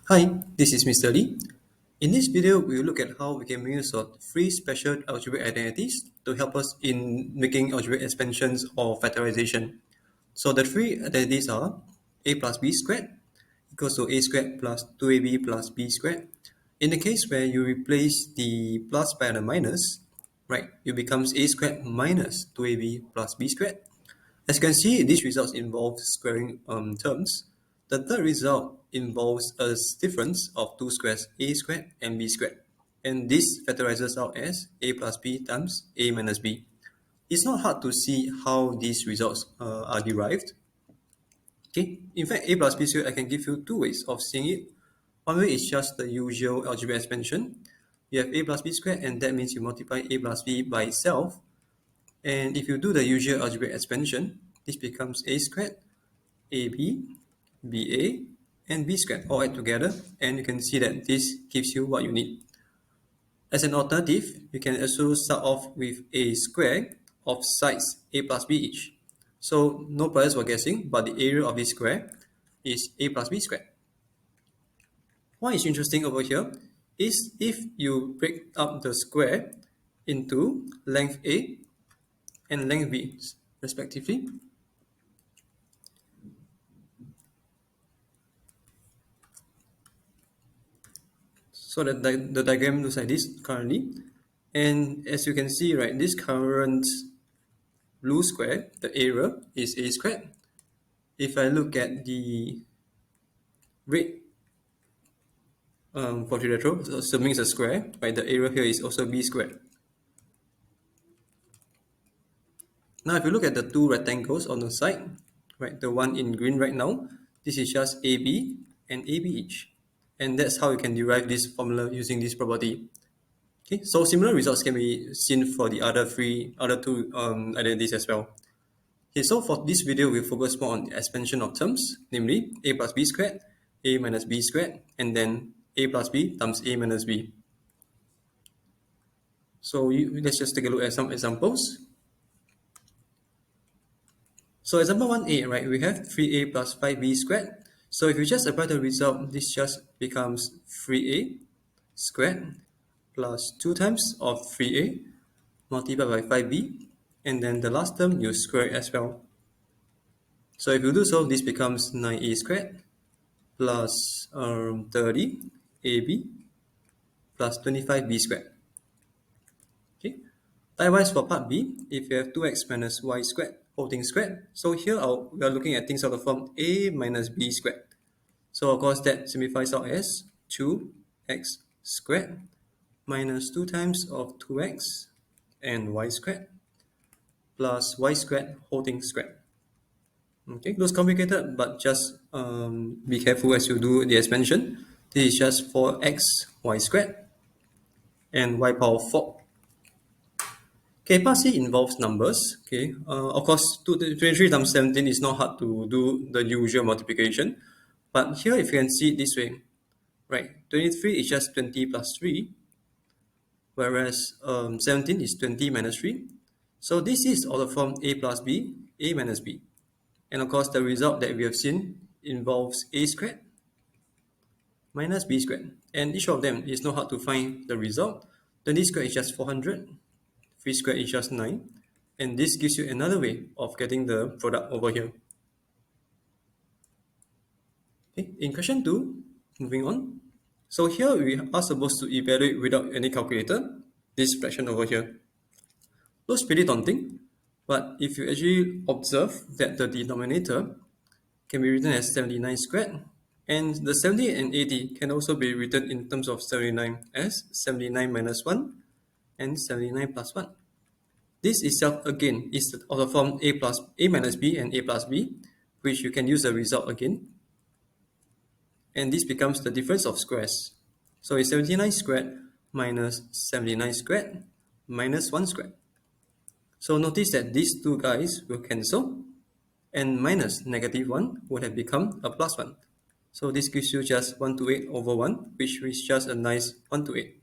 Hi, this is Mr. Lee. In this video, we will look at how we can make use of three special algebraic identities to help us in making algebraic expansions or factorization. So the three identities are a plus b squared equals to a squared plus 2ab plus b squared. In the case where you replace the plus by the minus, right, it becomes a squared minus 2ab plus b squared. As you can see, these results involve squaring terms. The third result involves a difference of two squares, a squared and b squared. And this factorizes out as a plus b times a minus b. It's not hard to see how these results are derived. Okay, in fact, a plus b squared, I can give you two ways of seeing it. One way is just the usual algebraic expansion. You have a plus b squared, and that means you multiply a plus b by itself. And if you do the usual algebraic expansion, this becomes a squared, ab, ba, and b squared all add together, and you can see that this gives you what you need. As an alternative, you can also start off with a square of sides a plus b each. So no priors for guessing, but the area of this square is a plus b squared. What is interesting over here is if you break up the square into length a and length b respectively. So the diagram looks like this currently. And as you can see, right, this current blue square, the area is a squared. If I look at the red quadrilateral, so assuming it's a square, right, the area here is also b squared. Now, if you look at the two rectangles on the side, right, the one in green right now, this is just AB and AB each. And that's how you can derive this formula using this property. Okay, so similar results can be seen for the other two identities as well. Okay, so for this video, we'll focus more on the expansion of terms, namely a plus b squared, a minus b squared, and then a plus b times a minus b. So let's just take a look at some examples. So example 1a, right, we have 3a plus 5b squared. So if you just apply the result, this just becomes 3a squared plus 2 times of 3a multiplied by 5b, and then the last term you square it as well. So if you do so, this becomes 9a squared plus 30ab plus 25b squared. Okay. Likewise for part B, if you have 2x minus y squared whole thing squared, so here we are looking at things out of the form a minus b squared. So of course that simplifies out as 2x squared minus 2 times of 2x and y squared plus y squared whole thing squared. Okay, looks complicated, but just be careful as you do the expansion. This is just 4x y squared and y power 4. Okay, part C involves numbers. Okay, of course, 23 times 17 is not hard to do the usual multiplication. But here, if you can see it this way, right, 23 is just 20 plus 3, whereas 17 is 20 minus 3. So this is all from a plus b, a minus b. And of course, the result that we have seen involves a squared minus b squared. And each of them is not hard to find the result. 20 squared is just 400. 3 squared is just 9. And this gives you another way of getting the product over here. Okay, in question 2, moving on. So here we are supposed to evaluate without any calculator this fraction over here. Looks pretty daunting, but if you actually observe that the denominator can be written as 79 squared, and the 70 and 80 can also be written in terms of 79 as 79 minus 1 and 79 plus 1. This itself again is of the form a minus b and a plus b, which you can use the result again. And this becomes the difference of squares. So it's 79 squared minus 79 squared minus 1 squared. So notice that these two guys will cancel, and minus negative 1 would have become a plus 1. So this gives you just 128 over 1, which is just a nice 128.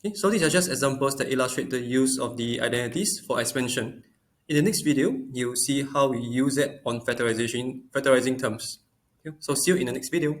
Okay, so these are just examples that illustrate the use of the identities for expansion. In the next video, you'll see how we use it on factorizing terms. Okay, so see you in the next video.